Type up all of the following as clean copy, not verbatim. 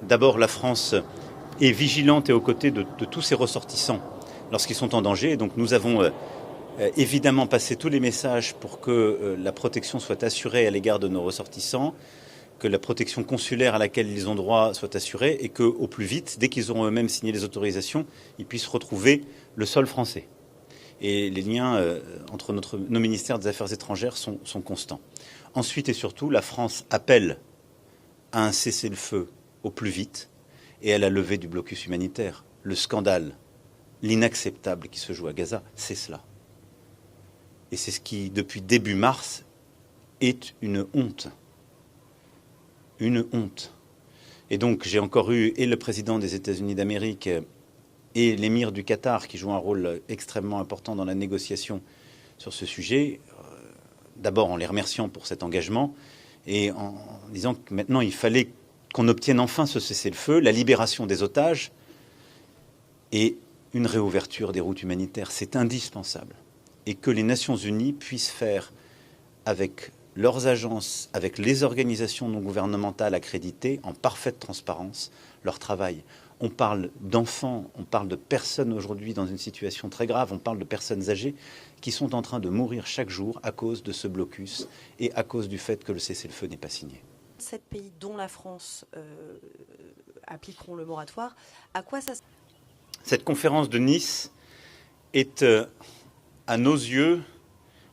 D'abord, la France est vigilante et aux côtés de tous ses ressortissants lorsqu'ils sont en danger. Et donc nous avons évidemment passé tous les messages pour que la protection soit assurée à l'égard de nos ressortissants, que la protection consulaire à laquelle ils ont droit soit assurée et qu'au plus vite, dès qu'ils auront eux-mêmes signé les autorisations, ils puissent retrouver le sol français. Et les liens entre nos ministères des Affaires étrangères sont constants. Ensuite et surtout, la France appelle à un cessez-le-feu au plus vite et à la levée du blocus humanitaire. Le scandale, l'inacceptable qui se joue à Gaza, c'est cela. Et c'est ce qui, depuis début mars, est une honte. Une honte. Et donc j'ai encore eu et le président des États-Unis d'Amérique et l'émir du Qatar qui joue un rôle extrêmement important dans la négociation sur ce sujet, d'abord en les remerciant pour cet engagement et en disant que maintenant il fallait qu'on obtienne enfin ce cessez-le-feu, la libération des otages et une réouverture des routes humanitaires. C'est indispensable. Et que les Nations Unies puissent faire avec leurs agences, avec les organisations non gouvernementales accréditées, en parfaite transparence, leur travail. On parle d'enfants, on parle de personnes aujourd'hui dans une situation très grave, on parle de personnes âgées qui sont en train de mourir chaque jour à cause de ce blocus et à cause du fait que le cessez-le-feu n'est pas signé. 7 pays, dont la France, appliqueront le moratoire. À quoi ça... Cette conférence de Nice est, à nos yeux,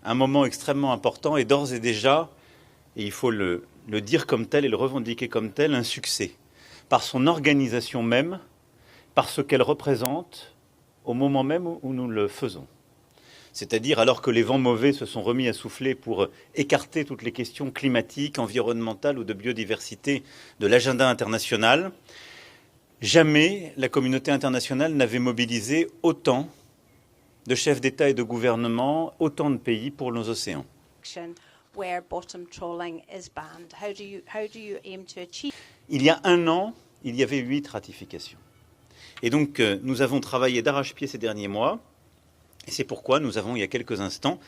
un moment extrêmement important et d'ores et déjà, et il faut le dire comme tel et le revendiquer comme tel, un succès. Par son organisation même, par ce qu'elle représente au moment même où nous le faisons. C'est-à-dire alors que les vents mauvais se sont remis à souffler pour écarter toutes les questions climatiques, environnementales ou de biodiversité de l'agenda international, jamais la communauté internationale n'avait mobilisé autant de chefs d'État et de gouvernement, autant de pays pour nos océans. Il y a un an, il y avait 8 ratifications. Et donc, nous avons travaillé d'arrache-pied ces derniers mois. Et c'est pourquoi nous avons, il y a quelques instants,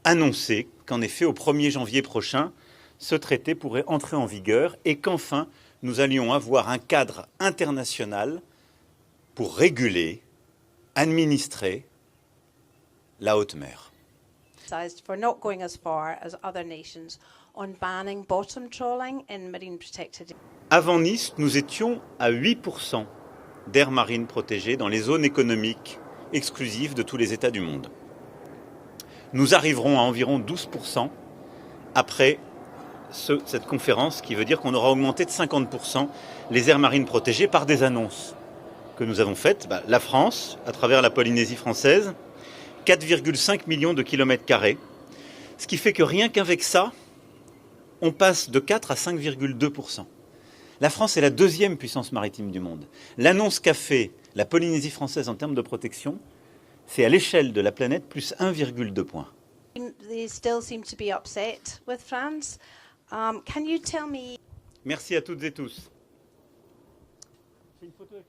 annoncé qu'en effet, au 1er janvier prochain, ce traité pourrait entrer en vigueur et qu'enfin, nous allions avoir un cadre international pour réguler, administrer la haute mer. For not going as far as other nations on banning bottom trawling in marine protected. Avant Nice, nous étions à 8% d'aires marines protégées dans les zones économiques exclusives de tous les États du monde. Nous arriverons à environ 12% après cette conférence, qui veut dire qu'on aura augmenté de 50% les aires marines protégées par des annonces que nous avons faites. La France, à travers la Polynésie française, 4,5 millions de kilomètres carrés, ce qui fait que rien qu'avec ça, on passe de 4 à 5,2%. La France est la 2e puissance maritime du monde. L'annonce qu'a fait la Polynésie française en termes de protection, c'est à l'échelle de la planète plus 1,2 points. They still seem to be upset with France. Can you tell me... Merci à toutes et tous. C'est une photo avec